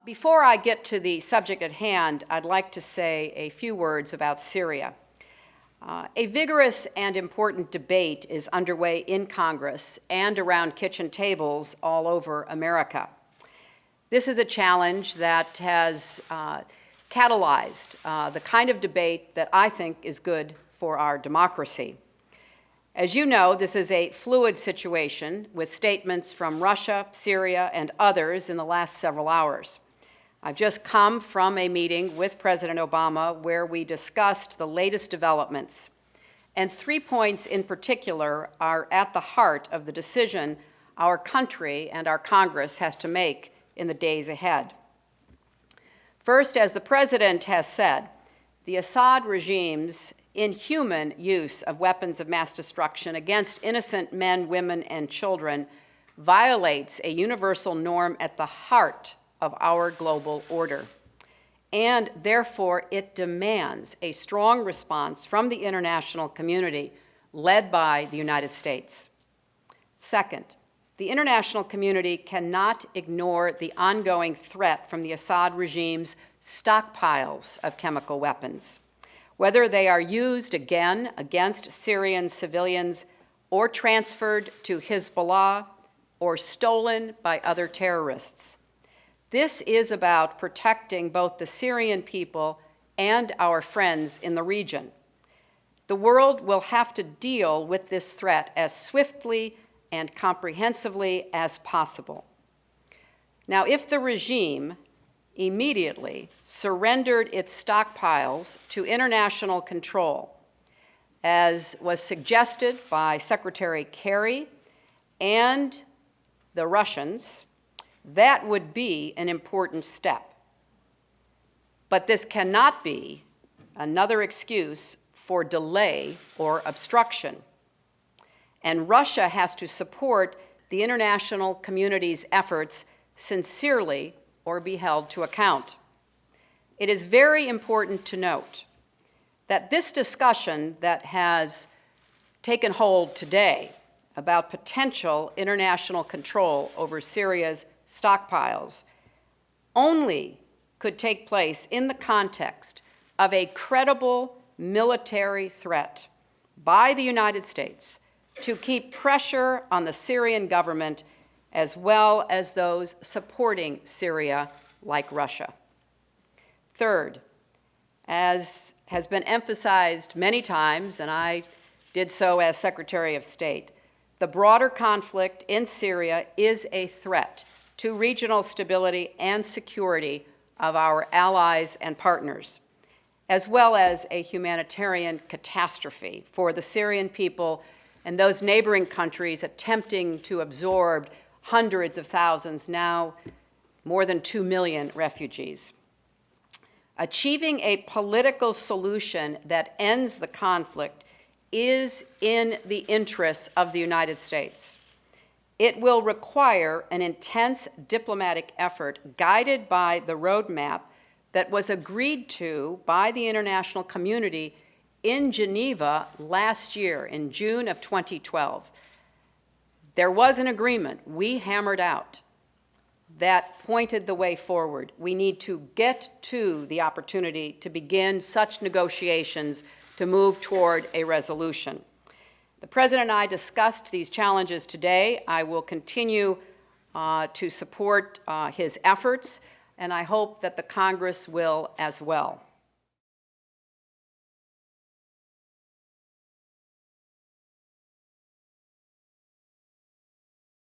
Before I get to the subject at hand, I'd like to say a few words about Syria. A vigorous and important debate is underway in Congress and around kitchen tables all over America. This is a challenge that has catalyzed the kind of debate that I think is good for our democracy. As you know, this is a fluid situation with statements from Russia, Syria, and others in the last several hours. I've just come from a meeting with President Obama where we discussed the latest developments, and 3 points in particular are at the heart of the decision our country and our Congress has to make in the days ahead. First, as the President has said, the Assad regime's inhuman use of weapons of mass destruction against innocent men, women, and children violates a universal norm at the heart of our global order. And therefore, it demands a strong response from the international community led by the United States. Second, the international community cannot ignore the ongoing threat from the Assad regime's stockpiles of chemical weapons, whether they are used again against Syrian civilians or transferred to Hezbollah or stolen by other terrorists. This is about protecting both the Syrian people and our friends in the region. The world will have to deal with this threat as swiftly and comprehensively as possible. Now, if the regime immediately surrendered its stockpiles to international control, as was suggested by Secretary Kerry and the Russians, that would be an important step. But this cannot be another excuse for delay or obstruction. And Russia has to support the international community's efforts sincerely or be held to account. It is very important to note that this discussion that has taken hold today about potential international control over Syria's stockpiles only could take place in the context of a credible military threat by the United States to keep pressure on the Syrian government as well as those supporting Syria, like Russia. Third, as has been emphasized many times, and I did so as Secretary of State, the broader conflict in Syria is a threat to regional stability and security of our allies and partners, as well as a humanitarian catastrophe for the Syrian people and those neighboring countries attempting to absorb hundreds of thousands, now more than 2 million refugees. Achieving a political solution that ends the conflict is in the interests of the United States. It will require an intense diplomatic effort guided by the roadmap that was agreed to by the international community in Geneva last year, in June of 2012. There was an agreement we hammered out that pointed the way forward. We need to get to the opportunity to begin such negotiations to move toward a resolution. The President and I discussed these challenges today. I will continue to support his efforts, and I hope that the Congress will as well.